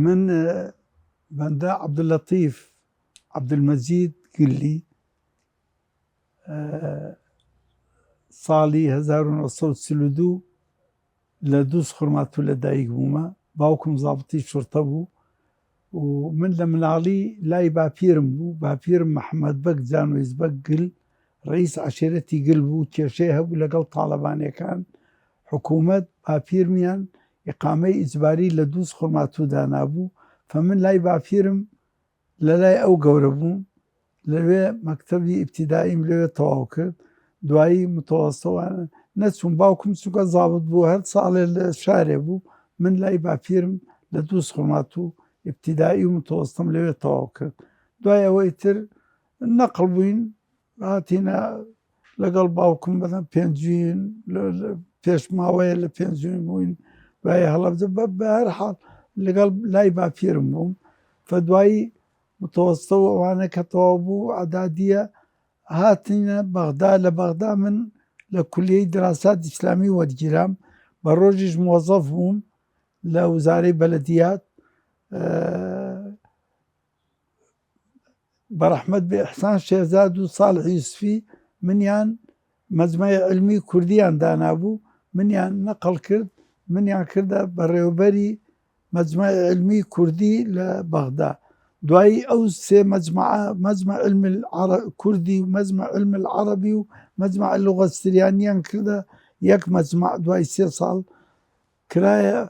من بندا عبد اللطيف عبد المجيد قلي ساڵی 1932 لە دوو سخڕماتوو لە دایک بوومە. باوکم زابتی شورتە بوو و من لە مناڵی لای باپیرم بوو. باپیرم محەممەد بەگ جانوێز بەگ گل ڕئیس عەشێرەتی گل بوو، کێشەی هەبوو لەگەڵ تاڵەبانیەکان. حکوومەت باپیرمیان ئیقامەی ئیجباری لە دوو سخڕماتوو دانابوو. فمن لای باپیرم لە لای ئەو گەورە بووم، لەوێ مەکتەبی ئیبتیداییم لەوێ تەواو کرد. دوایی متەوەسڵە نەچووم، باوکم چونکە زابط بوو هەر ساڵێ لە شارێ بوو. من لای باپیرم لە دوو سخڕماتوو ئیبتیدایی و متەوەستم لەوێ تەواو کرد. دوای ئەوەی تر نەقڵ بووین، هاتینە لەگەڵ باوکم بەدەم پێنجوین، پێش ماوەیە لە پێنجوین بووین. دوای هەڵەبجە بە هەر حاڵ لەگەڵ لای باپیرم بووم. فدوایی متەوەستە و ئەوانە کە تەواو بوو عەدادیە هاتینە بەغدا. لە بەغدا من لە کولیەی دراسات ئیسلامی وەرگیرام، بە ڕۆژیش مۆزەف بووم لە وزارەی بەلەدیات. بەڕەحمەت بێ ئیحسان شێرزاد و ساڵح یوسفی منیان مەجمەعی عیلمی کوردیان دانابوو، منیان نەقڵ کرد، منیان کردە بەڕێوەبەری مەجمەعی عیلمی کوردی لە بەغدا. دوایی ئەو سێ مەجمەعە، مەجمەع عیلمی کوردی و مەجمەع عیلمی العەرەبی و مەجمەع اللوغە السریانیان کردە یەک مەجمەع. دوای 3 ساڵ کرایە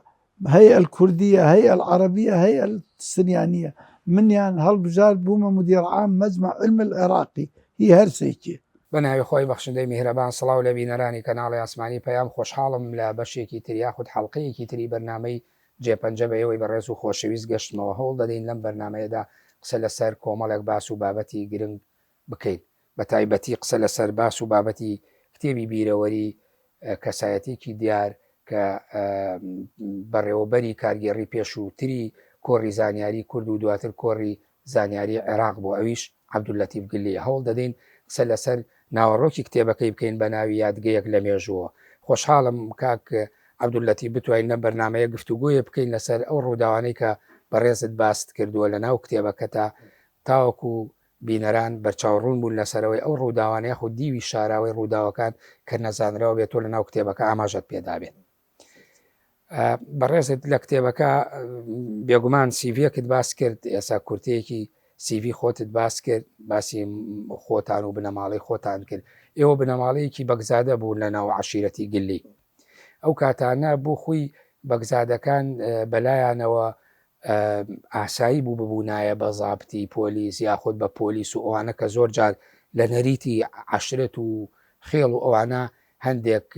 هەیئە الکوردیە، هەیئە العەرەبیە، هەیئە السریانیە. منیان هەڵبژارد بوومە مودیڕ عام مەجمەع عیلمی العێراقی. هی هەر سێکی. بەناوی خۆی بەخشندەی میهرەبان، سڵاو لە بینەرانی کەناڵی ئاسمانی پەیام. خۆشحاڵم لە بەشێکی تر یاخود حەڵقەیەکی تری بەرنامەی جێپەنجە بەیەوەی بەڕێز و خۆشەویست گەشتمەوە. هەوڵ دەدەین لەم بەرنمەیەدا قسە لەسەر کۆمەڵێک باس و بابەتی گرنگ بکەین، بە تایبەتی قسە لەسەر باس و بابەتی کتێبی بیرەوەری کەسایەتێکی دیار کە بەڕێوەبەری کارگێڕی پێشووتری کۆڕی زانیاری کورد و دواتر کۆڕی زانیاری عێراق بۆ ئەویش عەبدولەتیف گلیە. هەوڵ دەدەین قسە لەسەر ناوەڕۆکی کتێبەکەی بکەین بە ناوی یادگەیەک لە مێژووە. خۆشحاڵم کاک عەبدولەتیف بتوانین لەم بەرنمەیە گفتوگۆیە بکەین لەسەر ئەو ڕووداوانەی کە بەڕێزت باست کردووە لە ناو کتێبەکەتە، تاوەکو بینەران بەرچاوڕوون بوون لەسەرەوەی ئەو ڕووداوانەیە خود دیوی شاراوی ڕووداوەکان کە نەزانراوە بێتۆ لە ناو کتێبەکە ئاماژەت پێدابێت. بەڕێزت لە کتێبەکە بێگومان سیڤیەکت باس کرد، ئێسا کورتەیەکی سیڤی خۆتت باس کرد، باسی خۆتان و بنەماڵی خۆتان کرد. ئێوە بنەماڵەیەکی بەگزادە بوون لە ناو عەشیرەتی گلی. ئەو کاتانە بۆ خۆی بەگزادەکان بەلایانەوە ئاسایی بوو ببوونایە بە زابتی پۆلیس یاخود بە پۆلیس و ئەوانە کە زۆر جار لە نەریتی عەشرەت و خێڵ و ئەوانە هەندێک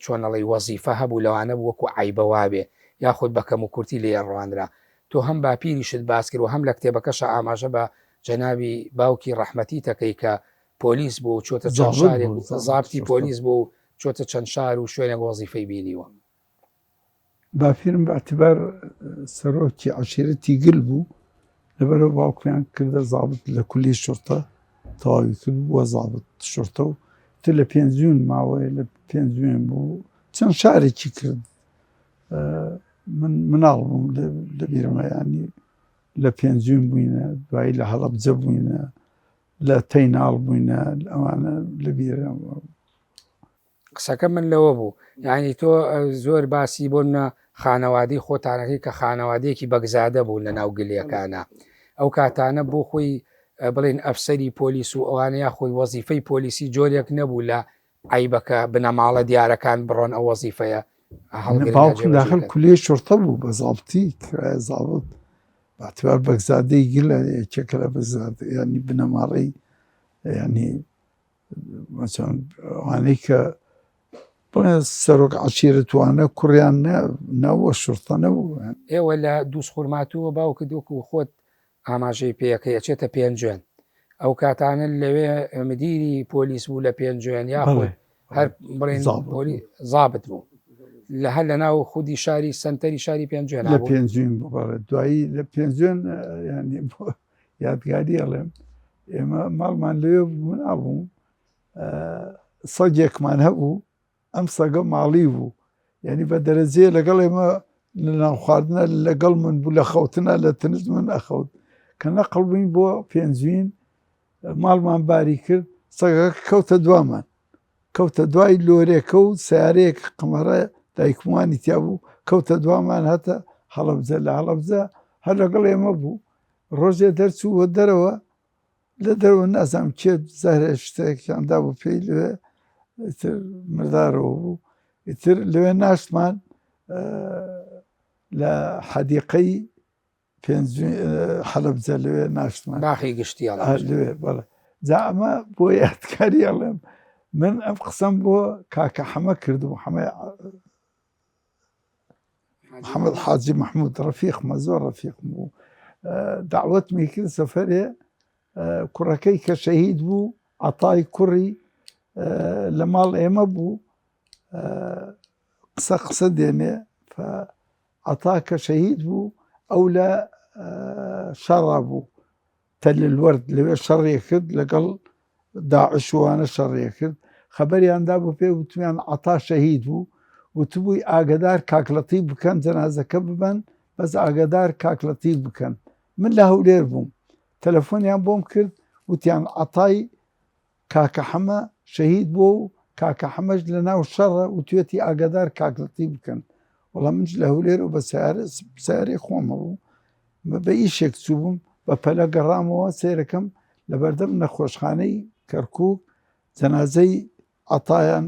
چۆنەڵی وەزیفە هەبوو لەوانە وەکو عیبەوا بێ یاخود بە کەم و کورتی لێ ڕوانرا. تۆ هەم باپیریشت باس کرد و هەم لە کتێبەکەشە ئاماژە بە جەنابی باوکی ڕەحمەتی تەکەی کە پۆلیس بۆ چۆتە چەند شارێک، زابتی پۆلیس بۆ چۆتە چەند شار و شوێنێک وەزیفەی بینیوە. باپیرم بەعتیبار سەرۆکی عەشیرەتی گل بوو، لەبەرەوە باوکمیان کردە زابط لە کولی شورتە، تەواوی کرد بووە زابط شورتە و تر لە پێنجوین ماوەیە لە پێنجوین بوو چەند شارێکی کرد. من مناڵ بووم لە بیرەمە، ینی لە پێنجوین بووینە، دوایی لە هەڵەبجە بووینە، لە تەیناڵ بووینە، ئەوانە لە بیرەمە. قسەکە من لەوە بوو، یعنی تۆ زۆر باسی بۆنە خانەوادەی خۆتانەکەی کە خانەوادەیەکی بەگزادە بوو لە ناو گلێکانە. ئەو کاتانە بۆ خۆی بڵێن ئەفسەری پۆلیس و ئەوانە یاخۆی وەزیفەی پۆلیسی جۆرێک نەبوو لە عیبەکە بنەماڵە دیارەکان بڕۆن ئەو وەزیفەیە. باوکم داخل کولیە شورتە بوو بە زابتی، کرایە زابط بەعتیبار بەگزادەی گلە یەکێکە لە بەگزادە، ینی بنەماڵەی، ینی مەچەند ئەوانەی کە سەرۆک عەشیرەتوانە کوڕیان نەوە شورتە نەبوو. ئێوە لە دوو سخورماتووە باوکت وەکو خۆت ئاماژەی پێەکە ئەچێتە پێنجوێن، ئەو کاتانە لەوێ مدیری پۆلیس بوو لە پێنجوێن یاخود هەر بڵێن زابط بوو هەر لە ناو خودی شاری سنتەری شاری پێنجوێن لە پێنجوین بوو. دوایی لە پێنجوێن ینی یادگاری ئەڵێم ئێمە ماڵمان لەوێ مناڵبووم، سەگێکمان هەبوو، ئەم سەگە ماڵی بوو، یعنی بە دەرەجەیە لەگەڵ ئێمە لە ناو خواردنە لەگەڵ من بوو لە خەوتنە لە تنس من ئەخەوت کە نەقڵ بووین بۆ پێنجوین ماڵمان باری کرد سەگەکە کەوتە دوامان کەوتە دوای لۆرێکە و سیارەیەک قمەرە دایکمانی تیا بوو کەوتە دوامان هەتە هەڵەبجە لە هەڵەبجە هەر لەگەڵ ئێمە بوو ڕۆژێ دەرچوو دەرەوە لە دەرەوە نازانم کێ زەهرە شتێکیاندا بوو پێی لەوێ ئیتر مردارەوە بوو ئیتر لەوێ ناشتمان لە حەدیقەی حەلەبجە لەوێ ناشتمان باخی گشتی لەوێ بەڵێ جا ئەمە بۆ یادکاری ئەڵێم من ئەم قسەم بۆ کاکە حەمە کردم محەممەد حاجی محمود ڕەفیقمە زۆر ڕەفیقم بوو داوەتمی کرد سەفەرێ کوڕەکەی کە شەهید بوو عەتای کوڕی لە ماڵ ئێمە بوو قسە دێنێ عەتا کە شەهید بوو ئەو لە شەڕا بوو تەل الوەرد لەوێ شەڕێ کرد لەگەڵ داعش وانە شەڕێ کرد خەبەریاندا بوو پێ وتمیان عەتا شەهید بوو وتبووی ئاگدار کاکلەتیب بکەن جەنازەکە ببەن بەس ئاگدار کاکلەتیب بکەن من لە هەولێر بووم تەلەفۆنیان بۆم کرد وتیان عەتای کاکە حەمە شەهید بوو و کاکە حەمەش لە ناو شەڕە و توێتی ئاگدار کاکلەتیب بکەن وەڵام منش لە هەولێر و بە سیارەی خۆمە بوو بە ئیشێک چوو بووم بە پەلە گەڕامەوە سیرەکەم لە بەردەم نەخۆشخانەی کەرکووک جەنازەی عەتایان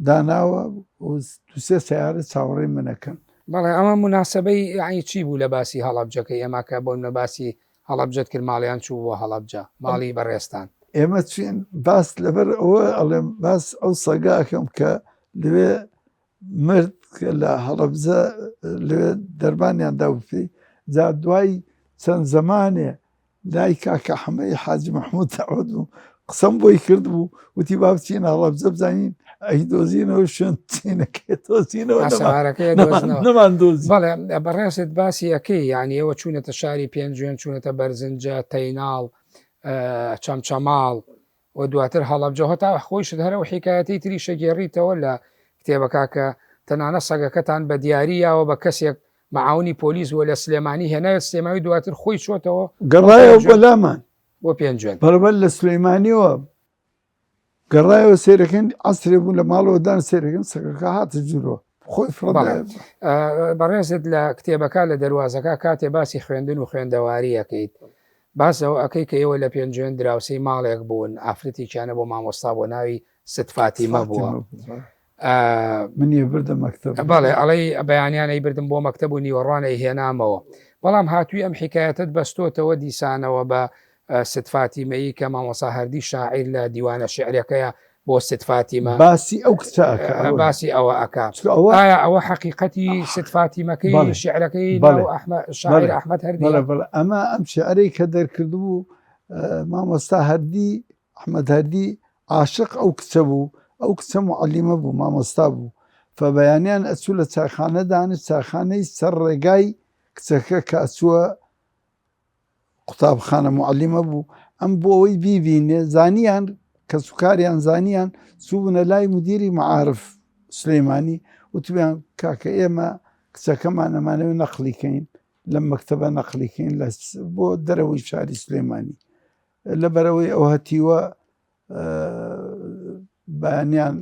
داناوە و دوسێ سیارە چاوەڕێی منەکەن بەڵێ ئەمە مناسبەی یعنی چی بوو لە باسی هەڵەبجەکەی ئێمە کە بۆ لە باسی هەڵەبجەت کرد ماڵیان چوو بۆ هەڵەبجە ماڵی بەڕێستان ئێمە چین باس لەبەر ئەوە ئەڵێم باس ئەو سەگاکەم کە لەوێ مرد لە هەڵەبجە لەوێ دەربانیان داوپی جا دوای چەند زەمانێ لای کاکە حەمەی حاجی محمود داوەت بوو قسەم بۆی کرد بوو وتی با بچین هەڵەبجە بزانین ئەی دۆزینەوە شوێن چینەکەی دۆزینەوە نەمان دۆزی بەڵێ بەڕێست باسی یەکەی یعنی ئێوە چوونەتە شاری پێنجوێن چوونەتە بەرزنجە تەیناڵ چەمچەماڵ و دواتر هەڵەبجە هەتا خۆیشت هەرەوە حیکایەتی تری شەگێڕیتەوە لە کتێبەکە کە تەنانە سەگەکەتان بە دیارییاوە بە کەسێک مەعاونی پۆلیس وە لە سلێمانی هێناوێت سلێمانی دواتر خۆی چۆتەوە گەڕایەوە بەلامان بۆ پێنجوێن بەرەبەر لە سلێمانیەوە گەڕایەوە سێرەکەن عەسرێ بوو لە ماڵەوەدان سێرەکەن سەگەکە هاتە ژوورەوە خۆی بەڕێزت لە کتێبەکە لە دەواازەکە کاتێ باسی خوێندن و خوێندەواری ئەەکەیت باسەوە ئەەکەی کە ئێوە لە پێنجوێن دراوسەی ماڵێک بوون ئافرەتێکیانە بۆ مامۆستا بۆ ناوی ست فاتیمە بووە منی بردە مەکتەب بەڵێ ئەڵەی بەیانیانەی بردم بۆ مەکتەب و نیوەڕوانەی هێنامەوە بەڵام هاتووی ئەم حکایەتت بەستۆتەوە دیسانەوە بە ست فاتیمەیی کە مامۆستا هەردی شاعیر لە دیوانە شعرەکەیە بۆ ست فاتیمە باسی ئەو کچەکە باسی ئەوە ئەکا ئایا ئەوە حەقیقەتی ست فاتیمەکەی شعرەکەی شاعیر ئەحمەد هەردی ئەمە ئەم شعرەی کە دەرکردبوو مامۆستا هەردی ئەحمەد هەردی عاشق ئەو کچە بوو ئەو کچە معەلیمە بوو مامۆستا بوو فبەیانیان ئەچوو لە چاخانە دانست چاخانەی سەر ڕێگای کچەکە کە ئەچووە قوتابخانە معەلیمە بوو ئەم بۆ ئەوەی بیبینێ زانیان کە سوکاریان زانیان چووبنە لای مدیری معارف سلەیمانی وتیان کاکە ئێمە کچەکەمان ئەمانەوێ نەقلیکەین لەم مەکتەبە نەقلیکەین بۆ دەرەوەی شاری سلەیمانی لەبەرەوەی ئەو هەتیوە بەیانیان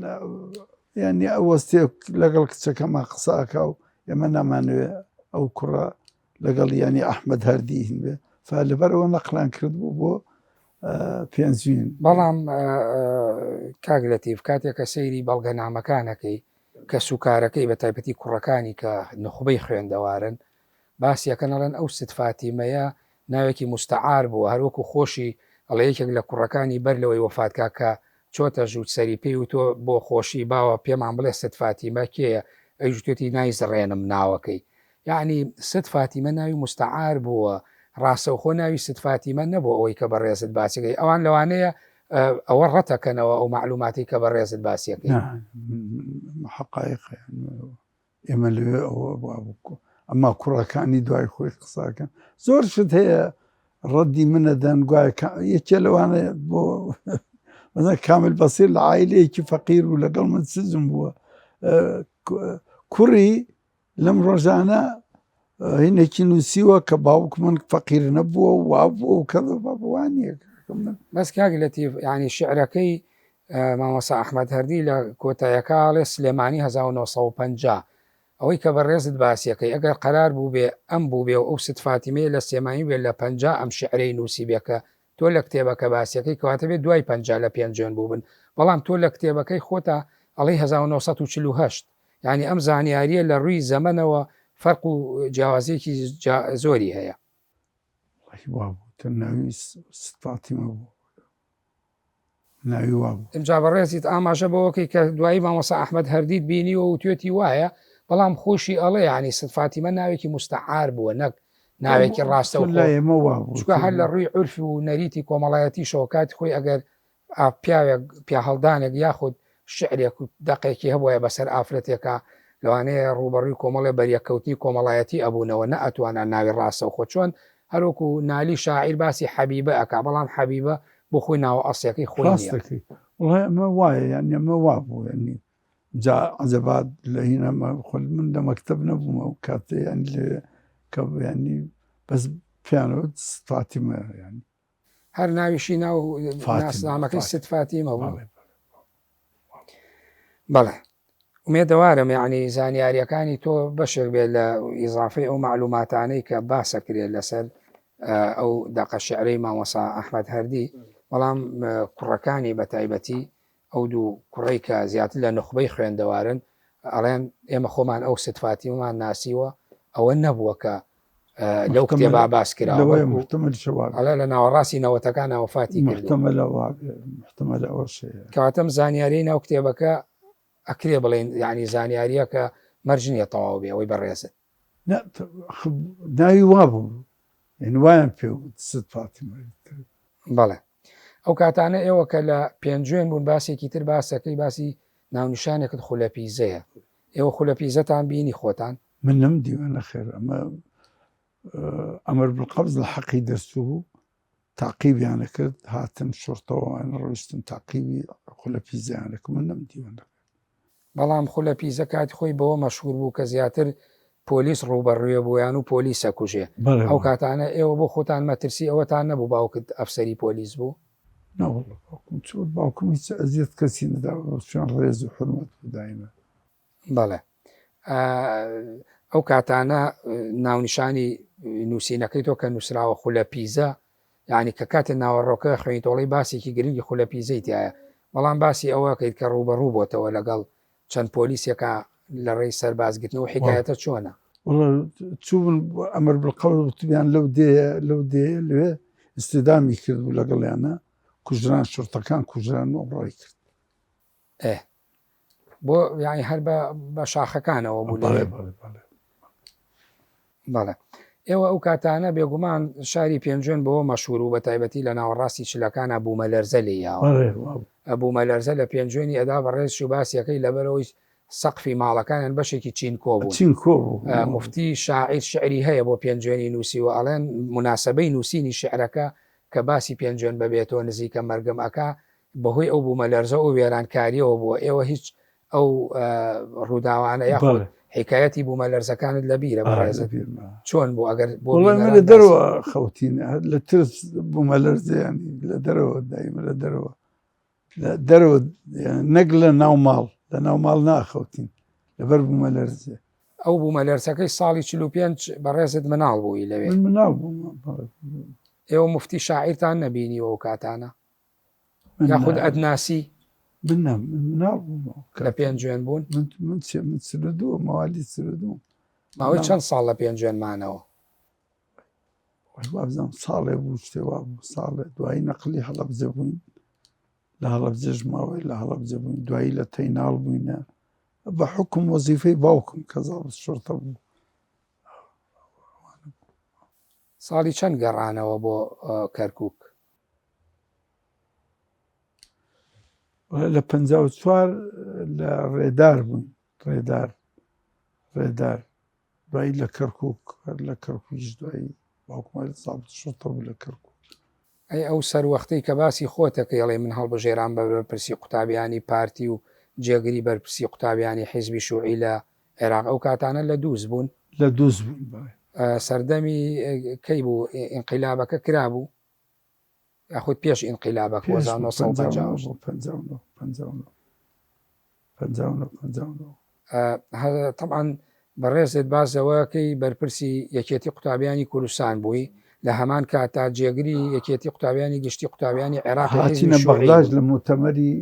یعنی ئەوەستێ لەگەڵ کچەکەمان قسەکە و ئێمە نامانوێ ئەو کوڕە لەگەڵ ینی ئەحمەد هەردی هین بێ لەبەرەوە نەقلان کردبوو بۆ پێنجوین بەڵام کاگلەتیف کاتێکە سەیری بەڵگەنامەکانەکەی کە سوکارەکەی بە تایبەتی کوڕەکانی کە نخبەی خوێندەوارن باسیەکەنەڵێن ئەو ست فاتیمەیە ناوێکی مستعار بووە هەروەکو خۆشی ئەڵێ یەکێک لە کوڕەکانی بەر لەوەی وەفاتکا کە چۆتە ژووت سەری پێی و تۆ بۆ خۆشی باوە پێمان بڵێ ست فاتیمە کێیە ئەی توێتی نایزڕێنم ناوەکەی یعنی ست فاتیمە ناوی مستعار بووە ڕاستەوخۆ ناوی ست فاتیمە نەبوو ئەوەی کە بەڕێزت باسیەکەی ئەوان لەوانەیە ئەوە ڕەتەکەنەوە ئەو معلوماتی کە بەڕێزت باسیەکەی حقایق ئێمە لەوێ ئەمما کوڕەکانی دوای خۆی قساکەن زۆر شت هەیە ڕەدی منەدەن گوایە یەکێ لەوانە بۆ کامل بەسیر لە عایلەیەکی فەقیر و لەگەڵ من سزم بووە کوڕی لەم ڕۆژانە هینێکی نووسیوە کە باوک من فەقیر نەبووە و وابووە و کە بوانە بەس کاک لەتیف ینی شعرەکەی مامۆستا ئەحمەد هەردی لە کۆتاییەکەڵێ سلێمانی 1950 ئەوەی کە بەڕێزت باسیەکەی ئەگەر قەرار بوو بێ ئەم بوو بێ و ئەو ست فاتیمەیە لە سلێمانی بێت لە 50 ئەم شعرەی نووسی بێکە تۆ لە کتێبەکە باسیەکەی کەواتە بێت دوای 50 لە پێنجێن بوو بن بەڵام تۆ لە کتێبەکەی خۆتە ئەڵەی 1948 ینی ئەم زانیاریە لە ڕووی زەمەنەوە فەرق و جیاوازیەکی زۆری هەیە. ناوی ست فاتیمە بوو ناوی وابوو ئەمجا بەڕێزیت ئاماژە بەوەکەی کە دوایی مامۆستا ئەحمەد هەردیت بینیوە و توێتی وایە بەڵام خۆشی ئەڵێ ینی ست فاتیمە ناوێکی مستەعار بووە نەک ناوێکی ڕاستە ئێمە وابوو چکە هەر لە ڕووی عورفی و نەریتی کۆمەڵایەتی شەوکاتی خۆی ئەگەر پیاوێک پیا هەڵدانێک یاخود شعرێک و دەقێکی هەبووە بەسەر ئافرەتێکە لەوانەیە ڕوبەڕووی کۆمەڵێ بەریەکەوتنی کۆمەڵایەتی ئەبوونەوە نە ئەتوانە ناوی ڕاستە و خۆ چۆن هەروکو نالی شاعیر باسی حەبیبە ئەکا بەڵام حەبیبە بۆ خۆی ناوە ئەسیەکەی خۆی ڕاستەکەی ئەمە وایە یان ئەمە وابوو ینی جا عەجەبات لە هینەمە خۆل من لە مەکتەب نەبوومە و کاتێ یان کە ینی بەس پیانەوە ست فاتیمە ینی هەر ناویشی ناو ناسنامەکەی ست فاتیمە بوو. بەڵێ ومێدەوارم یعنی زانیاریەکانی تۆ بەشێک بێت لە ئیزافەی ئەو معلوماتانەی کە باسەکرێت لەسەر ئەو دەقە شعرەی مامۆستا ئەحمەد هەردی بەڵام کوڕەکانی بە تایبەتی ئەو دوو کوڕی کە زیاتر لە نخبەی خوێندەوارن ئەڵێن ئێمە خۆمان ئەو ست فاتیمەمان ناسیوە ئەوە نەبووە کە لەو کتێبا باس کراوە ئەڵێ لە ناوەڕاستی نەوەتەکان وفاتی کەواتەم زانیاری ناو کتێبەکە ئەکرێ بڵێن ینی زانیاریە کە مەرجنیە تەواو بێ ئەوەی بەڕێزت ناوی وابوو وایان پێ ست فاتیمە. بەڵێ ئەو کاتانە ئێوە کە لە پێنجێن بوون باسێکی تر باسەکەی باسی ناونیشانێکت خولەپیزەیە ئێوە خولەپیزەتان بینی خۆتان من نەم دیوانە خێر ئەمر بالقەبز لە حەقی دەرچوو تاقیبیانە کرد هاتن شۆرتەوەوان ڕۆیشتن تاقیبی خولەپیزیانەکە من نەم دیوانە بەڵام خولەپیزە کاتی خۆی بەوە مەشهور بوو کە زیاتر پۆلیس ڕوبەڕوێ بوویان و پۆلیسە کوژێ ئەو کاتانە ئێوە بۆ خۆتان مەترسی ئەوەتان نەبوو باوکت ئەفسەری پۆلیس بوو باوکم هیچ ئەزیەت کەسی نەدا ڕێز و حرمەت دایمە. بەڵێ ئەو کاتانە ناونیشانی نووسینەکەی تۆ کە نووسراوە خولەپیزە یعنی کە کاتێ ناوەڕۆکە خوێنیتۆڵی باسێکی گرنگی خولەپیزەی تایە بەڵام باسی ئەوەکەیت کە ڕوبەڕوو بۆتەوە لەگەڵ چەند پۆلیسێکە لە ڕێی سەربازگرتن و حکایەتە چۆنە چوون ئەمر بالقەبزیان لەو دێ لێ ئستدامی کرد و لەگەڵیانە کوژران شورتەکان کوژران و ڕای کرد بۆ یانی هەر بە شاخەکانەوە بوو. بەڵێ ئێوە ئەو کاتانە بێگومان شاری پێنجێن بەوە مەشهور و بە تایبەتی لە ناوەڕاستی چلەکان بوومە لەرزە لێ بوومە لەرزە لە پێنجێنی ئەدا بەڕێز و باسیەکەی لەبەرەوەی سەقفی ماڵەکانیان بەشێکی چین کۆ بوو مفتی شاعیر شعری هەیە بۆ پێنجێنی نووسی و ئەڵێن مناسبەی نووسینی شعرەکە کە باسی پێنجێن بەبێتەوە نزیکە مەرگەم ئەکا بەهۆی ئەو بوومە لەرزە و وێرانکاریەوە بووە ئێوە هیچ ئەو ڕووداوانە یاخود حکایەتی بوومە لەرزەکانت لە بیرە بەڕێزە چۆن بوو ئەگەر لە دەرەوە خەوتین لە ترس بوومە لەرزیانی لە دەرەوە دایمە لە دەرەوە نەک لە ناو ماڵ لە ناو ماڵ ناخەوتین لەبەر بوومە لەرزێ ئەو بوومە لەرزەکەی ساڵی 45 بەڕێزت مناڵ بووی لەوێ مناڵ ئێوە مفتی شاعیرتان نەبینی و کاتانە یاخود ئەدناسی لە پێنجێن بوون ماوالی سردوو ماوەی چەند ساڵ لە پێنجێنمانەوە وابزانام ساڵێ بوو شتێوا بوو ساڵێ دوایی نەقلی هەڵەبجە بووین لە هەڵەبجەش ماوەی لە هەڵەبجە بووین دوایی لە تەیناڵ بووینە بە حکم وەزیفەی باوکم کە زابط شۆرتە بوو. ساڵی چەند گەڕانەوە بۆ کەرکووک لە 54 لە ڕێدار بووین ڕێدار دوایی لە کەرکووک لە کەرکووکیش دوایی باوکمە زابط شۆرتە بوو لە کەرکووک. ئەی ئەو سەروەختەی کە باسی خۆتەکەیڵێ من هەڵبژێران بە پرسی قوتابیانی پارتی و جێگری بەرپرسی قوتابیانی حیزبی شوعی لە عێراق ئەو کاتانە لە دووس بوون لە دووس بوون سەردەمی کەی بوو ئینقیلابەکە کرابوو یاخود پێش ئینقیلابەکە 1950 طبعا بەڕێزت بازەوەکەی بەرپرسی یەکێتی قوتابیانی کوردستان بووی لە هەمان کاتا جێگری یەکێتی قوتابیانی گشتی قوتابیانی عێراق هاتینە بەغداد لە مؤتەمەری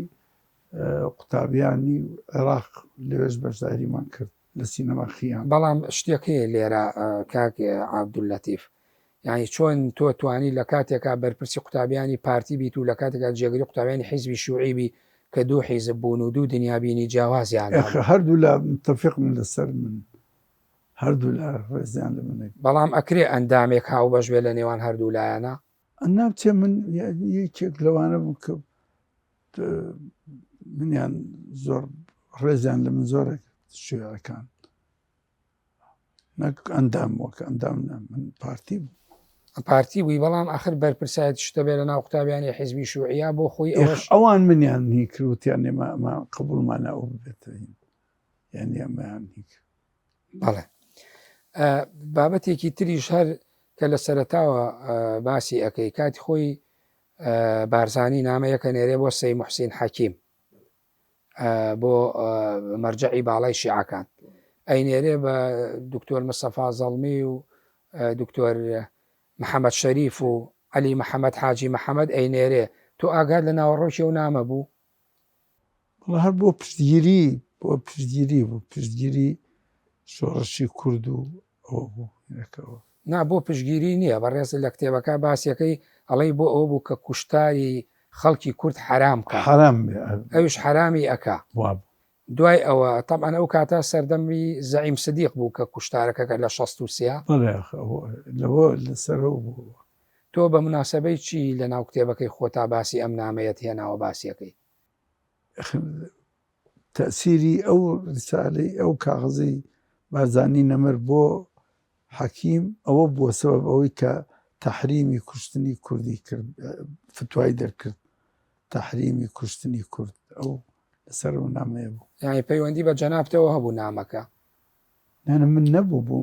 قوتابیانی عێراق لەوێش بەشداریمان کرد لە سینەما خیان. بەڵام شتێک هەیە لێرە کاک عەبدولەتیف، یعنی چۆن تۆ توانی لە کاتێکا بەرپرسی قوتابیانی پارتی بیت و لە کاتێکا جێگری قوتابیانی حیزبی شیوعی بی کە دوو حیزب بوون و دوو دنیابینی جیاوازیان هەردوو لە متفق من لەسەر من هەردوو لە ڕێزیان لە منێک، بەڵام ئەکرێ ئەندامێک هاو بەشوێ لە نێوان هەردوو لایەنە. ئەنام چێ من یەکێک لەوانە بوو کە منیان زۆر ڕێزیان لە من زۆرێک شوێرەکان نەک ئەندام وەکە ئەندام من پارتی بووی بەڵام ئاخر بەرپرسایەتی شتە بێ لە ناو قوتابیانی حیزبی شیوعیە بۆ خۆی ئەوان منیان هی کروتیان نێمە قبولمانە ئەو ببێتە یعنی ئەمەیان هیک. بەڵێ بابەتێکی تریش هەر کە لە سەرەتاوە باسی ئەەکەی کاتی خۆی بارزانی نامەیەکە نێرێ بۆ سەید موحسین حەکیم بۆ مەرجەعی باڵای شیعەکان ئەینێرێ بە دکتۆر مستەفا زەڵمی و دکتۆر محەممەد شەریف و عەلی محەممەد حاجی محەممەد ئەینێرێ تۆ ئاگاد لە ناوەڕۆژی و نامە بوو هەر بۆ پشتگیری شۆڕشی کورد و ئەوە بوو نا بۆ پشتگیری نییە بەڕێز لە کتێبەکە باسیەکەی ئەڵەی بۆ ئەو بوو کە کوشتاری خەڵکی کورد حرام کە ئەوش حرامی ئەکا دوای ئەوە طبعا ئەو کاتە سەردەمی زەعیم سدیق بوو کە کوشتارەکەکە لە 63 لەسەر بوو. تۆ بە مناسبەی چی لە ناو کتێبەکەی خۆتا باسی ئەم نامەیەت هێناوە باسیەکەی تەسیری ئەو ریسالەی ئەو کاغزی بارزانی نەمر بۆ حەکیم ئەوە بووە سەبەب ئەوەی کە تەحریمی کوشتنی کوردی کرد، فتوای دەرکرد تەحریمی کوشتنی کورد ئەو لەسەر و نامەیە بوو. یعنی پەیوەندی بە جەنابتەوە هەبوو نامەکە؟ نانە من نەبوو بوو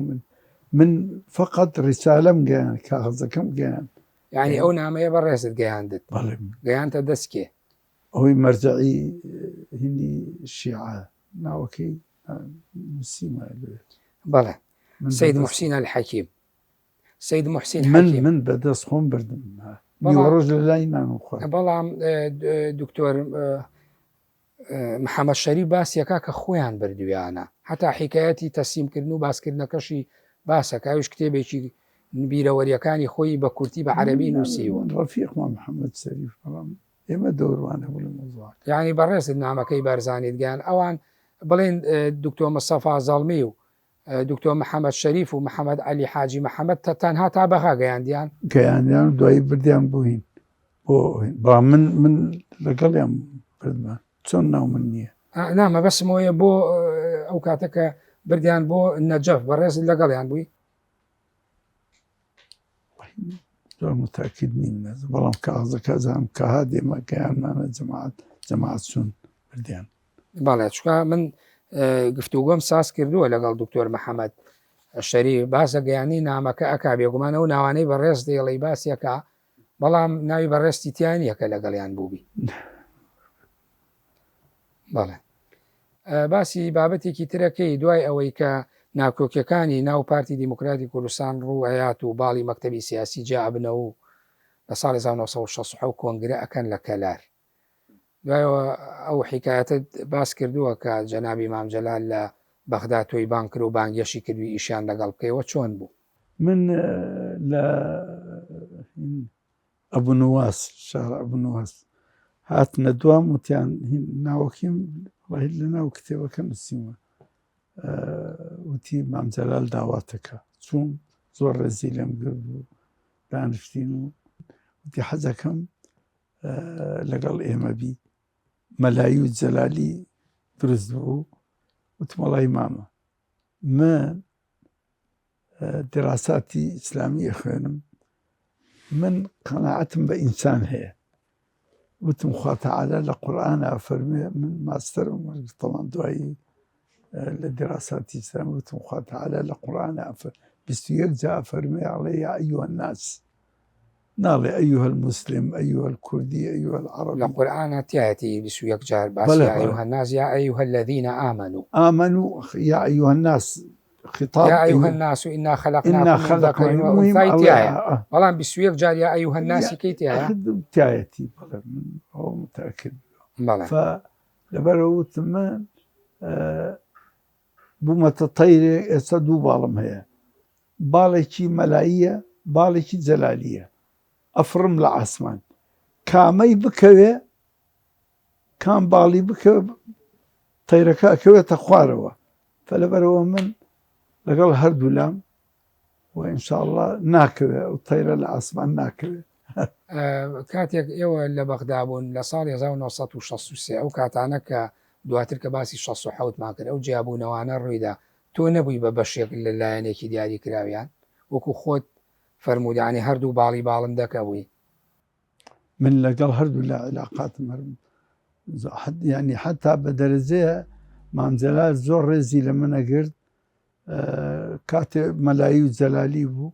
من فقط ڕیسالەم گەیان کاغزەکەم گەیان. یعنی ئەو نامەیە بەڕێزت گەیاندت گەیانتە دەستکێ ئەوەی مەرجەعی هینی شیعە ناوەکەی نووسیمە لێت. بەڵێ سەید موحسین الحەکیم. سەید موحسین حەکیم من بەدەست خۆم بردم ڕۆژ لە لای نانم خۆ. بەڵام دکتۆر محەممەد شەریف باسیەکە کە خۆیان بردویانە هەتا حیکایەتی تەسلیمکردن و باسکردنەکەشی باسەکەویش کتێبێکی بیرەوەریەکانی خۆی بە کورتی بە عەرەبی نووسیوە. ڕەفیقمان محەممەد شەریف بەڵام ئێمە دەوروانە بوو لە مۆزوع. یعنی بەڕێزت نامەکەی بارزانیت گیان ئەوان بڵێن دکتۆر مستەفا زەڵمی و دکتۆر محەممەد شەریف و محەممەد عەلی حاجی محەممەد تەنها تا بەغا گەیاندیان دوایی بردیان بووین بۆ من لەگەڵیان بردمان چۆن ناو من نییە نامە بەسمەوەیە بۆ ئەو کاتەکە بردیان بۆ نەجەف بەڕێز لەگەڵیان بووی زۆر متاکید نیم بەڵام کاغزەکە زانم کە ها دێمە گەیانمانە جەماعەت چوون بردیان. بەڵێ چکە من گفتوگۆم ساز کردووە لەگەڵ دکتۆر محەممەد شەریف باسە گەیانی نامەکە ئەکا بێگومانە و ناوانەی بەڕێز دێڵی باسیەکە بەڵام ناوی بەڕێستی تیانیەکە لەگەڵیان بووبی. بەڵێ باسی بابەتێکی ترەکەی دوای ئەوەی کە ناکۆکیەکانی ناو پارتی دیموکراتی کوردستان ڕوو هەیات و باڵی مەکتەبی سیاسی جابنەوە و لە ساڵی 1960 کۆنگرە ئەکەن لە کەلار. دوایەوە ئەو حیکایەتت باس کردووە کە جەنابی مام جەلال لە بەغدا تۆی بان کرد و بانگێشی کردوی ئیشان لەگەڵ بکەیەوە چۆن بوو؟ من لە ئەبوونواس شار ئەبوونواس هاتنە دوام وتیان ناوەکیم لە ناو کتێبەکە نووسیمە وتی مام جەلال داواتەکە چوون زۆر ڕێزی لێم گرت و دانیشتین و وتی حەزەکەم لەگەڵ ئێمە بی مەلایی و جەلالی دروست بوو وتمەڵای مامە من دراساتی ئیسلامی خوێنم من قەناعەتم بە ئینسان هەیە وتم خوا تەعالا لە قورئانە فەرمێ من ماستەرم تەمان دوایی لدراسات إسلامية وخوا تعالى لقرآن بستيك جاء فرمي عليه يا أيها الناس نالي أيها المسلم أيها الكردي أيها العربي القرآن تأتي بسويك جار بس بلى يا بلى. أيها الناس يا أيها الذين آمنوا آمنوا يا أيها الناس خطاب يا أيها الناس إنا إنا خلقناكم من ذكر خلقنا وأنثى تيايا الله والله بسويك جار يا أيها الناس كي تيايا أخذ تايتي بلى هو متأكد بلى فلبرو ثمان بومة الطير يصدوا بالهم هي بالكي ملاية بالكي جلالية أفرم لعسمان كامي بكوي كان بالي بكوي طيركا كوي تخواروا فلبرو من لقال هردو لام وإن شاء الله ناكوي وطير العسمان ناكوي کاتێک ئێوە لە بەغدا بوون لە ساڵی 1963 ئەو کاتانە کە دواتر کە باسی 16 ماکرد ئەو جیابوونەوانە ڕوویدا تۆ نەبووی بە بەشێک لە لایەنێکی دیاری کراویان وەکو خۆت فەرمودانی هەردوو باڵی باڵندەکە بووی من لقال هردو لا علاقات مرم يعني حتى بدرجة مام جلال زور رزي لمن قرد كاتب ملايو جلالي بو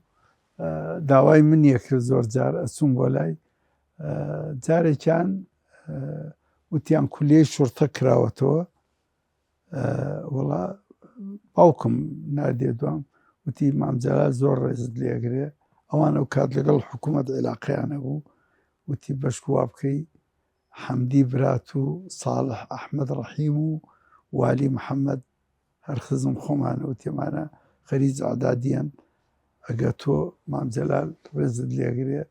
داوای من یەکرد زۆر جار ئەچووم بۆ لای جارێکیان وتیان کولێی شورتە کراوەتەوە وەڵا باوکم نادێ دوام وتی مام جەلال زۆر ڕێزت لێگرێ ئەوان ئەو کات لەگەڵ حکوومەت عێلاقییانە بوو وتی بەشک وا بکەی حەمدی برات و ساڵح ئەحمەد ڕەحیم و والی محەممەد هەر خزم خۆمانە و تێمانە خەریج ئادادیان ئەگە تۆ مام جەلال ڕێزت لێگرێ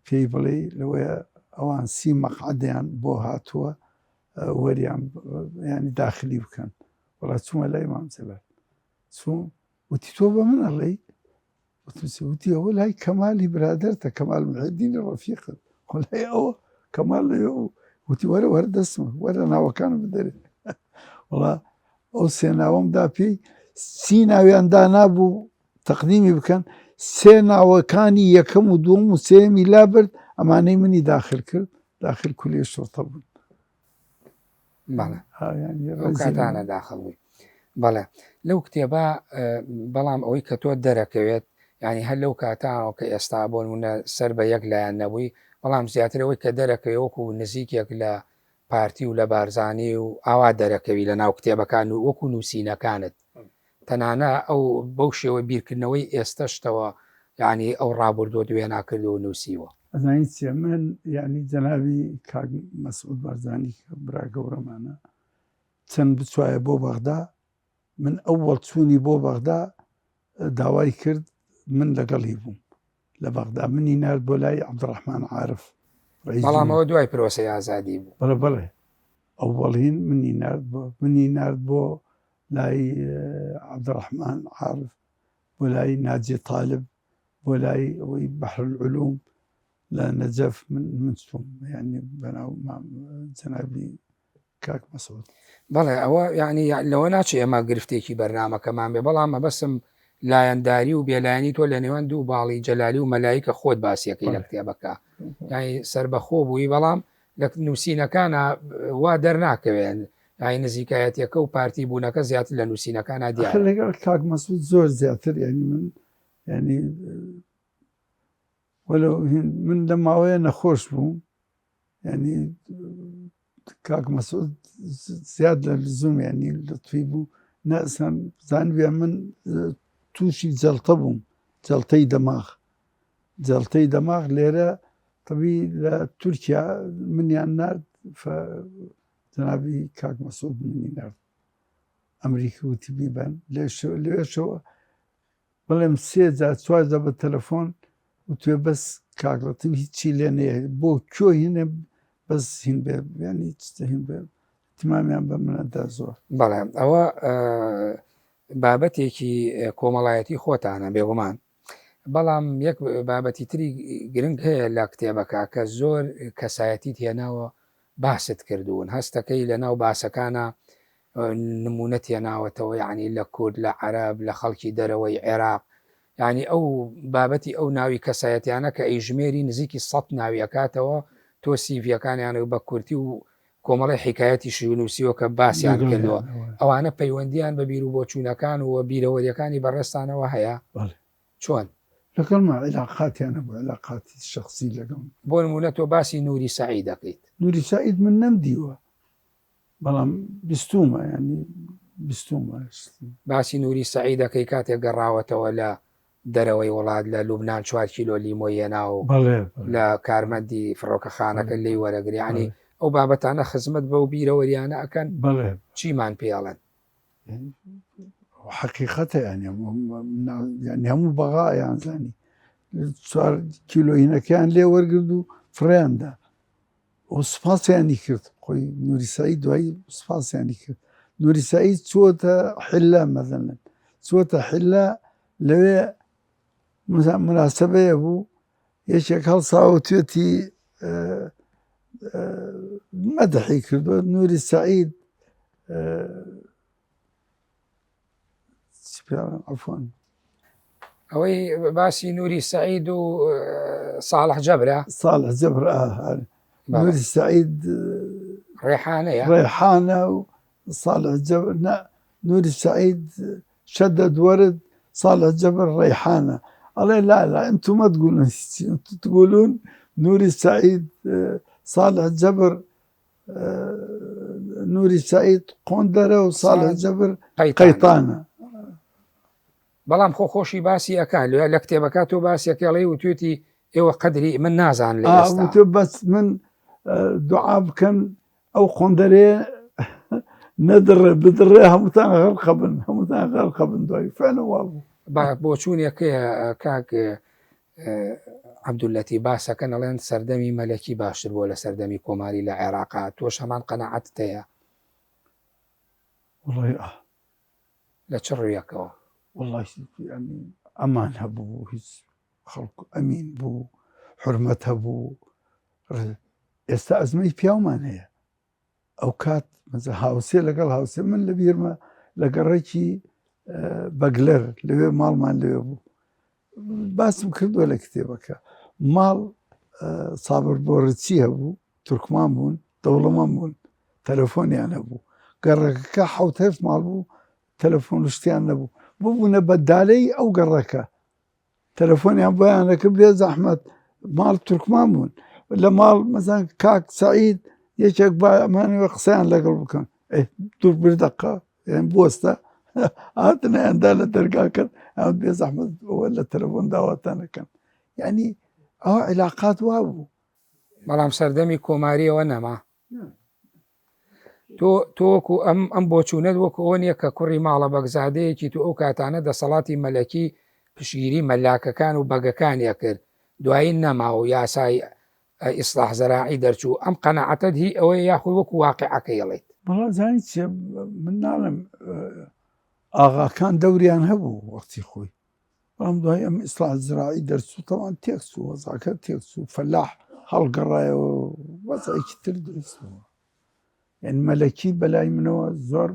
پێی بڵێ لەوەیە ئەوان 30 مەقعدیان بۆ هاتووە وەریان ینی داخلی بکەن وڵات چوومە لای مام جەلال چووم وتی تۆ بە من ئەڵێی وتی ئەوە لای کەمالی برادەرتە کەمال محەدینی ڕەفیقت خۆ لای ئەوە کەمال لەوە وتی وەرە وەرە دەستمە وەرە ناوەکانم بدەرێ وڵا ئەو سێ ناوەمدا پێی 30 ناویان دانابوو تەقدیمی بکەن سێ ناوەکانی یەکەم و دووەم و سێمی لابرد ئەمانەی منی داخل کرد داخل کولێ شۆرتە بوون ئەو کاتانە داخل بووی بەڵێ لەو کتێبە بەڵام ئەوەی کە تۆ دەرەکەوێت ینی هەر لەو کاتانەوە کە ئێستا بۆنمونە سەر بە یەک لایەن نەبووی بەڵام زیاترەوەی کە دەرەکەوی وەکو نزیکێک لە پارتی و لە بارزانانی و ئاوا دەرەکەوی لە ناو کتێبەکان و وەکو نووسینەکانت تەنانە ئەو بەو شێوە بیرکردنەوەی ئێستەشتەوە یعنی ئەو ڕابردۆ دوێ ناکردەوە نووسیوە ئەزانی چێ من یعنی جەناوی کاک مەسعود بارزانی برا گەورەمانە چەند بچوایە بۆ بەغدا من ئەوەڵ چوونی بۆ بەغدا داوای کرد من لەگەڵی بووم لە بەغدا منی نرد بۆ لای عەبدوڕەحمان عارف بەڵام ئەوە دوای پرۆسەی ئازادی بوو بەڵێ بەڵێ ئەوەڵین منی نرد بۆ لای عەبدوڕەحمان عارف بۆ لای ناجی طالب بۆ لای ئەوەی بەحر العلوم لە نەجەف من چووم یعنی بەناو جەنابی کاک مەسعود بەڵێ ئەوە یعنی لەوە ناچێ ئەمە گرفتێکی بەرنامەکەمان بێ بەڵام مەبەسم لایەنداری و بێلایەنی تۆ لە نێوان دوو باڵی جەلالی و مەلایکە خۆت باسیەکەی لە کتێبەکە یعنی سربەخۆ بووی بەڵام لە نووسینەکانە وا دەرناکەوێن یعنی نزیکایەتەکە و پارتی بوونەکە زیاتر لە نووسینەکانە دیارە لەگەڵ کاک مەسعود زۆر زیاتر ینی من ینی وەلو من لە ماوەیە نەخۆش بووم ینی کاک مەسعود زیاد لە لزوم ینی لەتوی بوو نەسان زانبیان من تووشی جەڵتە بووم جەڵتەی دەماغ لێرە طبی لە تورکیا منیان نرد جەنابی کاک مەسعود منی نرد ئەمریکی وتی بیبەن لێشەوە بەڵێم 3 جار 4 جار بە تەلەفۆن وتوێ بەس کاکڵەتم هیچی لێ نەیە بۆ کۆ هینە بەس هین بێ ینی هین بێ تیمامیان بە منەدا زۆر بەڵێ ئەوە بابەتێکی کۆمەڵایەتی خۆتانە بێگومان بەڵام یەک بابەتی تری گرنگ هەیە لە کتێبەکە کە زۆر کەسایەتی تێناوە باست کردوون هەستەکەی لە ناو باسەکانە نمونە تێناوەتەوە یعنی لە کورد لە عەرەب لە خەڵکی دەرەوەی عێراق یعنی ئەو بابەتی ئەو ناوی کەسایەتیانە کە ئەیژمێری نزیکی 100 ناویەکاتەوە تۆ سیڤیەکانیان بە کورتی و کۆمەڵی حیکایەتی شیونووسیەوە کە باسییان کردووە ئەوانە پەیوەندیان بە بیر و بۆچوونەکان و بیرەوەریەکانی بەڕێستانەوە هەیە چۆن لەگەڵ علاقاتیانە بۆ علاقاتی شخصی لەگەڵ بۆ نمونە تۆ باسی نووری سەعید دەکەیت نووری سعید من نەمدیوە بەڵام بیستومە ینی بیستومە باسی نووری سەعید دەکەی کاتێک گەڕاوەتەوە لە دەرەوەی وڵات لە لوبناان 4 کیلۆ لیمۆی هێنا و لە کارمەندی فڕۆکەخانەکە لی وەرەگریانی ئەو بابەتانە خزمەت بە و بیرەوەریانە ئەەکەن چیمان پێڵێن حقیقەتە ینی هەموو بەغایان زانی 4 کیلۆینەکەیان لێ وەرگرد و فڕیاندا ئەو سپاسیانی کرد خۆی نووری سعید دوایی سپاسیانی کرد نووری سعید چۆتە حلە مەزەنن چۆتە حلە لەوێ مناسبەیە بوو یەکێک هەڵساوە توێتی مەدەحی کردووە نووری سعید عفوان ئەوەی باسی نووری سعید و ساڵح جەبرە ساڵح جەبر نووری سعید ڕێحانە و صالح جبر نووری سعید شدد ورد صالح جبر ريحانة قال لا انتم ما تقولون انتم تقولون نوري سعيد صالح جبر نوري سعيد قندرة وصالح جبر قيطانة بەڵام خۆشی باسی ئەکان لە کتێبەکە تۆ باسیەکەڵی و توێتی ئێوە قەدری من نازان لە ئێستا بەس من دوعا بکەن ئەو قۆندەرێ نەدڕێ بدڕێ هەمووتان غەرقە بن دوای فعلەوە بوو بۆ چوونێکەیە کاک عەبدولەتی باسەکەن ئەڵێن سەردەمی مەلەکی باشتر بووە لە سەردەمی کۆماری لە عێراقا تۆش هەمان قەناعەتت هەیە لە چ ڕوویەکەوە والله يعني ئەمان هەبوو هیچ خەڵک ئەمین بوو حرمەت هەبوو ئێستا ئەزمەی پیاومان هەیە ئەو کات هاوسێ لەگەڵ هاوسێ من لە بیرمە لە گەڕێکی بەگلەر لەوێ ماڵمان لەوێ بوو باسم کردووە لە کتێبەکە ماڵ سابر بۆ ڕچی هەبوو تورکمان بوون دەوڵەمان بوون تەلەفۆنیان هەبوو گەڕەکەکە حەوت هەفت ماڵ بوو تەلەفۆن شتیان نەبوو ببوونە بەدالەی ئەو گەڕەکە تەلەفۆنیان بۆیانەکە بێ زەحمەت ماڵ تورکمان بوون لە ماڵ مەزان کاک سعید یەکێک با ئەمانەوە قسەیان لەگەڵ بکەن دوور بردەقا یان بۆستە هاتنە ئەندا لە دەرگاکەن ئەو بێ زەحمەت ئەوە لە تەلەفۆن داواتانەکەن یعنی ئەوە عیلاقات وا بوو بەڵام سەردەمی کۆماریەوە نەما تۆ وەکو ئەم بۆچوونەت وەکو ئەوە نییە کە کوڕی ماڵە بەگزادەیەکی تو ئەو کاتانە دەسەڵاتی مەلەکی پشگیری مەلاکەکان و بەگەکانیە کرد دوایی نەما و یاسای ئیسلاح زەراعی دەرچوو ئەم قەناعەتت هی ئەوەیە یاخۆی وەکو واقعەکەی ئەڵێیت بەڵام زانی چێ من ناڵم ئاغاکان دەوریان هەبوو وەختی خۆی بەڵام دوای ئەم ئیسلاح زەراعی دەرچوو تەواوان تێکچوو وەزعەکە تێکچوو فەلاح هەڵگەڕایەوە وەزعێکی تر دروست بووە یعنی مەلەکی بەلای منەوە زۆر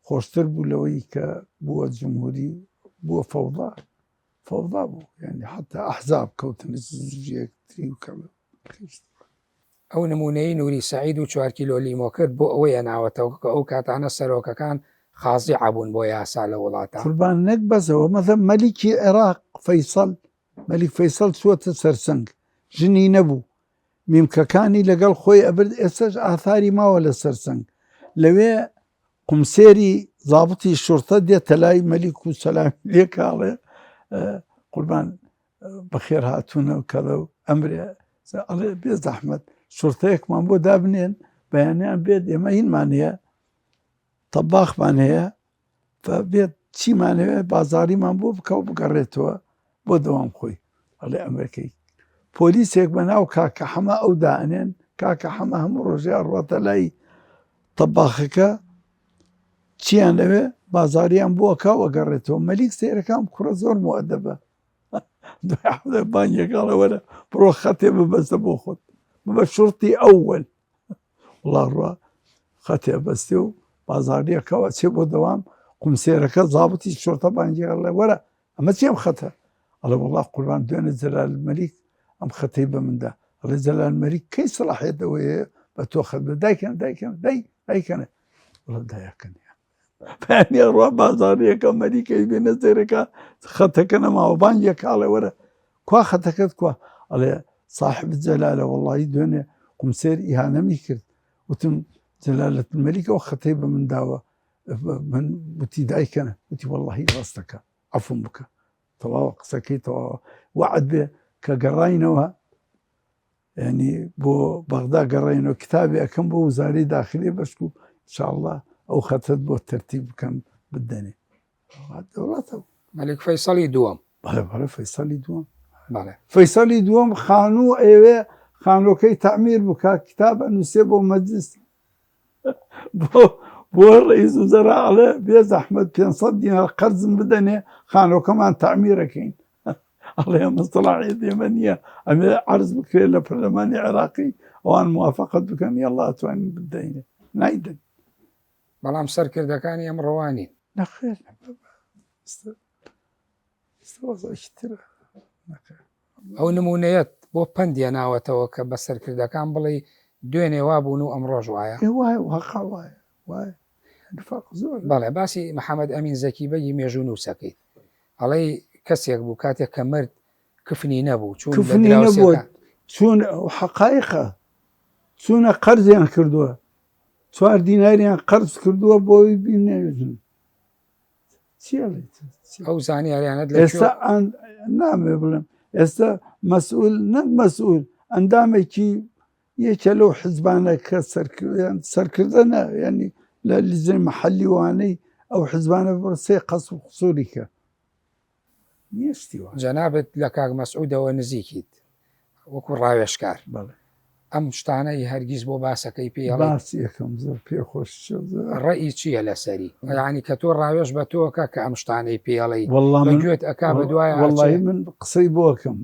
خۆشتر بوو لەوەی کە بووە جمهوری بووە فەوضا بوو یعنی حتا ئەحزاب کەوتنە زوجەیەکتری وکەڵە ئەو نمونەی نووری سعید و 4 کیلۆ لیمۆ کرد بۆ ئەوەیە ناوەتەوە کە ئەو کاتانە سەرۆکەکان خازیع بوون بۆ یاسا لە وڵاتە قوربان نەک بەسەوە مەثەڵ مەلیکی عێراق فەیسەڵ مەلیک فەیسەڵ چووەتە سەرسەنگ ژنی نەبوو میمکەکانی لەگەڵ خۆی ئەبرد ئێستاش ئاثاری ماوە لە سەرسەنگ لەوێ قومسێری زابتی شورتە دێتە لای مەلیک و سەلامی لێ کاڵێ قوربان بەخێر هاتوونە و کەڵە و ئەمرێ ئەڵێ بێ زەحمەت شورتەیەکمان بۆ دابنێن بەیانیان بێت ئێمە هینمان هەیە تەباخمان هەیە بێت چیمانەوێ بازاریمان بۆ بکە و بگەڕێتەوە بۆ دەوام خۆی ئەڵێ ئەمریکای پۆلیسێک بە ناو کاکە حەمە ئەو دائنێن کاکە حەمە هەموو ڕۆژێ ئەڕاتە لای تەباخەکە چیان لەوێ بازاریان بۆکە وەگەڕێتەوە مەلیک سێرەکان کوڕە زۆر مؤدەبە بانگێکاڵە وەرە بڕۆ خەتێ ببەستە بۆ خۆت ببە شورتی ئەوەل وڵا ڕوا خەتێ بەستێ و بازاریەکەوە چێ بۆ دەوام قومسێرەکە زابتی شورتە بانگێڵێ وەرە ئەمە چێم خەتە ئەڵێ وەڵا قوربان دوێنێ جەلال مەلیک ئەم خەتەی بە مندا ئەڵێ جەلال مەلیک کەی سەلاحیەتەوەیە بە تۆ خەت بە دایکەنە دایکەنە دایکەنە وڵا دایەکەن يعني أروح بازاريك أمريكا بين زيرك خطك أنا ما وبانجك على ورا كوا خطكت كوا على صاحب الجلالة والله دنيا قمسير إهانة ميكر وتم جلالة الملكة وخطيبة من دعوة من بتي دايكنا بتي والله غصتك عفو بك تواوق سكيت وعد به كقراينوها يعني بو بغداد قرينا كتابي أكم بو وزاري داخلي بشكو إن شاء الله أو خطت بو الترتيب كان بالدنيا دولته ملك فيصل دوام بله فيصل يدوم بله فيصل يدوم خانو ايوه خانو كي تعمير بكا كتاب انه سيبو مجلس بو رئيس وزراء على بيز احمد بن صدينا القرض بدني خانو كمان تعميره كين الله مصطلحية يمنية عرض بكري لبرلماني عراقي وان موافقة بكم يلا اتواني بالدينة نايدا بەڵام سەرکردەکانی ئەم ڕەوانی نخير استوى اشترى نخير ئەو نمونەیەت بۆ پەندیە ناوەتەوە کە بە سەرکردەکان بڵێ دوێنێ وابوون و ئەمڕۆژ وایە واي واقع واي نفاق زور بەڵێ باسی محەممەد ئەمین زەکی بەگی مێژوو نووسەکەیت ئەڵێ کەسێک بوو کاتێک کە مرد کفنی نەبوو چون كفني نبود شون حقائقه شون قرض يعني كردوها 4 دينار يعني قرض كردوها بوي بين ئەو زانیاریانت لە ئێستا نامێ بڵێم ئێستا مەسئول نەک مەسئول ئەندامێکی یەکە لەو حزبانە کە سەرکردنە ینی لە لیزەی مەحەلی وانەی ئەو حزبانە بڕسێ قەس و قسووری کە نیشتیوە جەنابەت لە کاک مەسعودەوە نزیکیت وەکو ڕاوێشکار بەڵێ ئەم شتانەی هەرگیز بۆ باسەکەی پێ باسی یەکەم زۆر پێخۆش ڕێی چییە لەسەری ینی کە تۆ ڕاوێش بە تۆکە کە ئەم شتانەی پێڵی وەڵام گوێت ئەکا بە دوای وەڵی من قسەی بۆکەم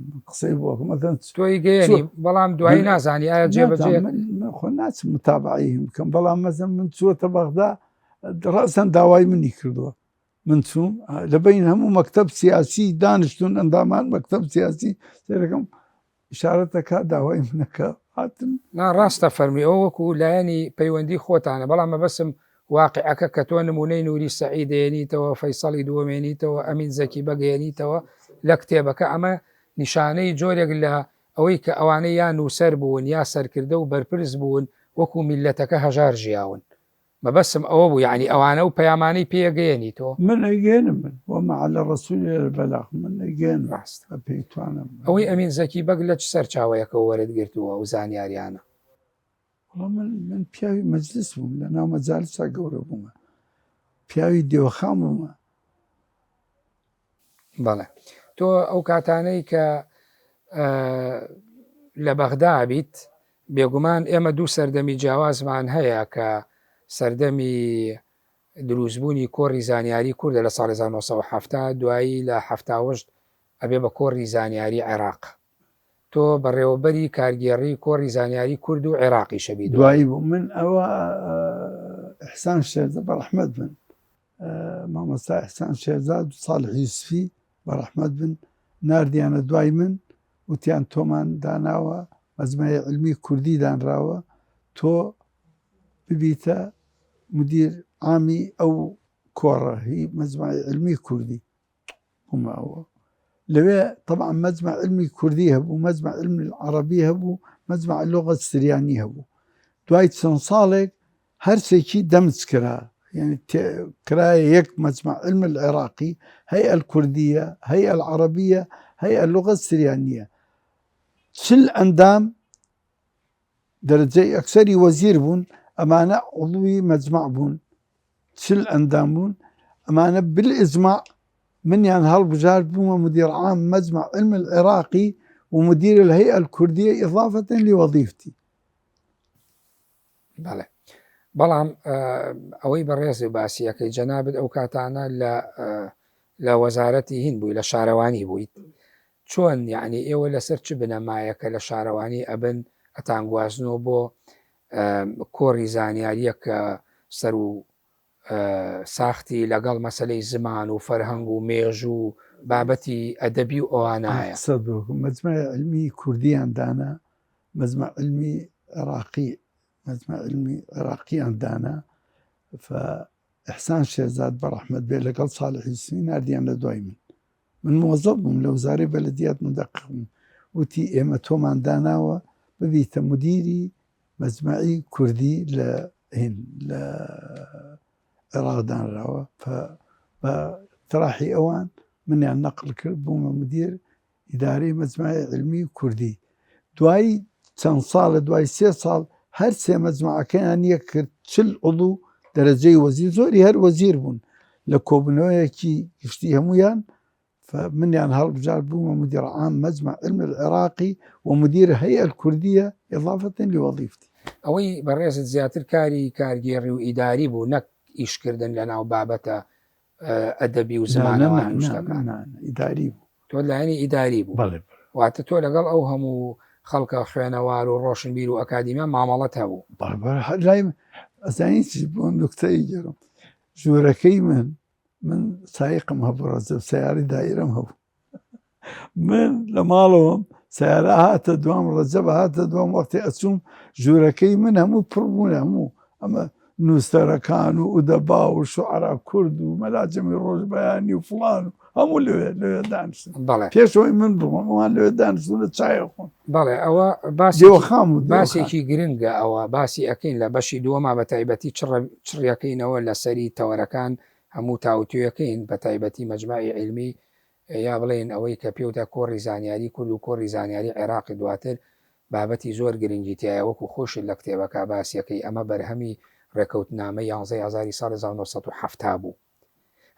مەتەن تۆی گەێنی بەڵام دوایی نازانی ئایا جێبەجێ خۆ ناچم متابعی بکەم بەڵام مەزم من چووەتە بەغدا ڕاستەن داوای منی کردووە من چوم لەبین هەموو مەکتەب سیاسی دانیشتون ئەندامان مەکتەب سیاسی سێرەکەم ئشارەتەکە داوای منەکە هاتن ڕاستە فەرمی ئەو وەکو لایەنی پەیوەندی خۆتانە بەڵام مەبەسم واقعەکە کە تۆ نمونەی نووری سەعید دێنیتەوە فەیسەڵی دووەمێنیتەوە ئەمین زەکی بەگەێنیتەوە لە کتێبەکە ئەمە نیشانەی جۆرێک لە ئەوەی کە ئەوانەی یان نووسەر بوون یا سەرکردە و بەرپرس بوون وەکو میلەتەکە هەژار ژیاون مەبەسم ئەوە بوو یعنی ئەوانە و پەیامانەی پێگەێنی تۆ من ئەگەێنم من وەمە على ڕسوول بەلاغ من ئەگەێن ڕاست پێیتوانم ئەوەی ئەمین زەکی بەگ لە چ سەرچاوەیەکە وەرەگرتووە و زانیاریانە من پیاوی مەجلس بووم لە ناو مەجالسا گەورە بوومە پیاوی دێوەخان بوومە بەڵێ تۆ ئەو کاتانەی کە لە بەغدا بیت بێگومان ئێمە دوو سەردەمی جیاوازمان هەیە کە سەردەمی دروستبوونی کۆڕی زانیاری کوردە لە ساڵی 1970 دوایی لە 1970 ئەبێ بە کۆڕی زانیاری عێراق تۆ بەڕێوەبەری کارگێڕی کۆڕی زانیاری کورد و عێراقی شەبی دوایی بوو من ئەوە ئەحسان شێرزە بەڕەحمەت بن مامۆستا ئەحسان شێرزاد و ساڵح یوسفی بەڕەحمەت بن ناردیانە دوای من وتیان تۆمان داناوە مەجمەعی علمی کوردی دانراوە تۆ ببیتە مدیر عامی ئەو کۆڕە هی مەجمەعی علمی کوردی بوومەوە لەوێ طبعا مەجمع علمی کوردی هەبوو مەجمع علمی عەرەبی هەبوو مەجمع لغة سریانی هەبوو دوای چەند ساڵێک هەرسێکی دەمج کرا يعني كراية يك مجمع علم العراقي هيئة الكردية هيئة العربية هيئة اللغة السريانية شل أندام درجة أكثري وزير بون أمانة عضوي مجمع بون شل أندام بون أمانة بالإجماع من يعني هالبجار بون مدير عام مجمع علم العراقي ومدير الهيئة الكردية إضافة لوظيفتي بله بەڵام ئەوەی بەڕێزی باسیەکەی جەنابەت ئەو کاتانە لە وەزارەتی هین بووی لە شارەوانی بوویت چۆن یعنی ئێوە لەسەر چ بنەمایەکە لە شارەوانی ئەبن ئەتانگوازنەوە بۆ کۆڕی زانیاریە کە سەر و ساختی لەگەڵ مەسلەی زمان و فەرهەنگ و مێژ و بابەتی ئەدەبی و ئەوانایە مجمع علمی کوردیان دانا مجمع علمی عراقی مجمع علمي عراقي عندنا ئەحسان شێرزاد بەڕەحمەت بێ لەگەڵ ساڵحی سوین نردیان لە دوای من موەزەف بووم لە وزارەی بەلەدیات مدەقق بووم وتی ئێمە تۆمان داناوە ببیتە مدیری مەجمەعی کوردی لە عێراقدانراوە بە تراحی ئەوان منیان نەقل کرد بوومە مدیر ئیدارەی مەجمەعی علمی کوردی دوایی چەند ساڵە دوای 3 ساڵ هەر سێ مەجموعەکەیان یەک کرد 40 عضو دەرەجەی وەزیر زۆری هەر وەزیر بوون لە کۆبنەوەیەکی گشتی هەمویان منیان هەڵبژار بوومە مدير عام مجمع علم العراقي ومدير الهيئة الكردية إضافة لوظيفتي. ئەوەی بەڕێزت زیاتر کارگێڕی و ئیداری بوو نەک ئیشکردن لە ناو بابەتە ئەدەبی و زمانەوان شتەکان ئیداری بوو تۆ لایەنی ئیداری بوو واتە تۆ لەگەڵ ئەو هەموو خەڵکە خوێنەوار و ڕۆشنبیر و ئەکادیمیان مامەڵەت هەبوو لای ئەزانی چ بۆ نوکتەی گەڕم ژوورەکەی من سایقم هەبوو ڕەجەب سیاری دایرەم هەبوو من لە ماڵەوەم سیارە هاتە دوام ڕەجەب هاتە دوام وەختی ئەچووم ژوورەکەی من هەموو پڕبوون هەموو ئەمە نووسەرەکان و ئودەبا و شوعرا کورد و مەلاجەمی ڕۆژبەیانی و فڵان و هەموو لەوێ دانیشتن پێشەوەی من بڕۆمەوان لەوێ دانیشتون لە چایە خۆن بەڵێ ئەوە باسێکی گرنگە ئەوە باسی ئەەکەین لە بەشی دووەما بە تایبەتی چڕیەکەینەوە لەسەری تەوەرەکان هەموو تاوتویەکەین بە تایبەتی مەجموعی علمی یا بڵێن ئەوەی کە پێوتە کۆڕی زانیاری کورد و کۆڕی زانیاری عێراقی دواتر بابەتی زۆر گرنگی تایە وەکو خۆشت لە کتێبەکە باسیەکەی ئەمە بەرهەمی ڕێکەوتنامە 11 ئازاری ساڵی 1970 بوو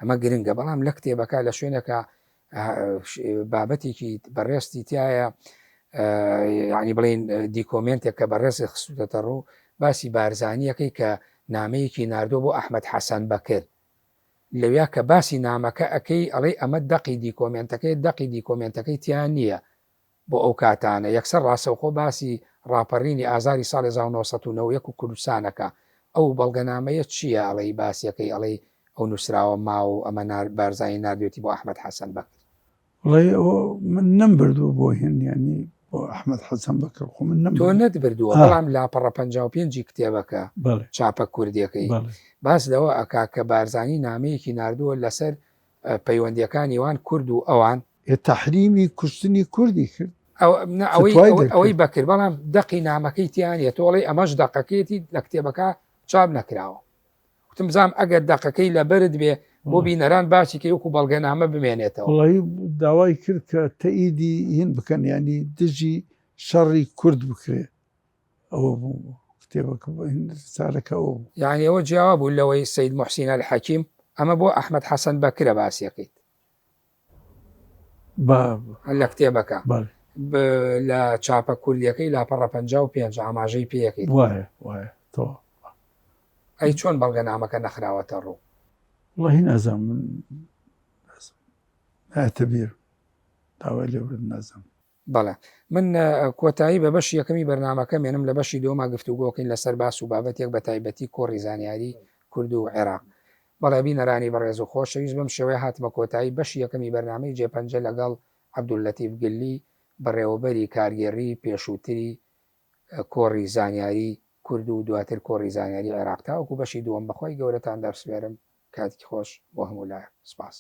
ئەمە گرنگە بەڵام لە کتێبەکە لە شوێنەکە بابەتێکی بەڕێستی تایە یعنی بڵێن دیکۆمنتێک کە بەڕێزی خستوتە ڕوو باسی بارزانیەکەی کە نامەیەکی ناردۆ بۆ ئەحمەد حەسەن بەکر لەویا کە باسی نامەکە ئەەکەی ئەڵێ ئەمە دەقی دیکۆمنتەکەی تیان نییە بۆ ئەو کاتانە یەکسەر ڕاستەوخۆ باسی ڕاپەڕینی ئازاری ساڵی 1990 و کوردستانەکە ئەو بەڵگەنامەیە چییە ئەڵەی باسیەکەی ئەڵەی ئەو نووسراوە ماو ئەمە بارزایی نردوێتی بۆ ئەحمەد حەسەن بەکر من نەمبردووە بۆ هێنیانی بۆ ئەحمەد حەسەن بەکر خۆ من تۆ نەتبردووە بەڵام لاپەڕە 55 کتێبەکە چاپە کوردیەکەی باس لەوە ئەکا کە بارزانی نامەیەکی نردووە لەسەر پەیوەندیەکانی وان کورد و ئەوان تحریمی کوشتنی کوردی کرد ئەوەی بەکرد بەڵام دەقی نامەکەی تیانە تۆڵی ئەمەش دەقەکەیەتی لە کتێبەکە چاپ نەکراوە وتم بزانام ئەگەر دەقەکەی لە برد بێ بۆ بینەران باسی کە وەکو بەڵگەنامە بمێنێتەوە وڵی داوای کرد کە تەئیدی هین بکەن ینی دژی شەڕی کورد بکرێ ئەوە بوو کتێبەکە سارەکە ئەوە یعنی ئەوە جیاوا بوو لەوەی سەید موحسین الحەکیم ئەمە بۆ ئەحمەد حەسەن بەکرە باسیەکەیت لە کتێبەکە لە چاپە کوردیەکەی لاپەڕە 55 ئاماژەی پێەکەیت وایە تۆ ئەی چۆن بەڵگەنامەکە نەخراوەتە ڕوو وڵی نازام من هاتەبیر داوای لێورد نازم بەڵێ من کۆتایی بە بەشی یەکەمی بەرنامەکە مێنم لە بەشی دۆما گفتوگۆکەین لەسەر باس و بابەتێک بە تایبەتی کۆڕی زانیاری کورد و عێراق بەڵێ بینەرانی بەڕێز و خۆشەویست بەم شێوەیە هاتمە کۆتایی بەشی یەکەمی بەرنامەی جێپەنجە لەگەڵ عەبدولەتیف گلی بەڕێوەبەری کارگێڕی پێشووتری کۆڕی زانیاری کورد و دواتر کۆڕی زانیاری عێراق تاوەکو بەشی دووەم بەخۆی گەورەتان دەبسپێرم کاتێکی خۆش بۆ هەموو لایە سپاس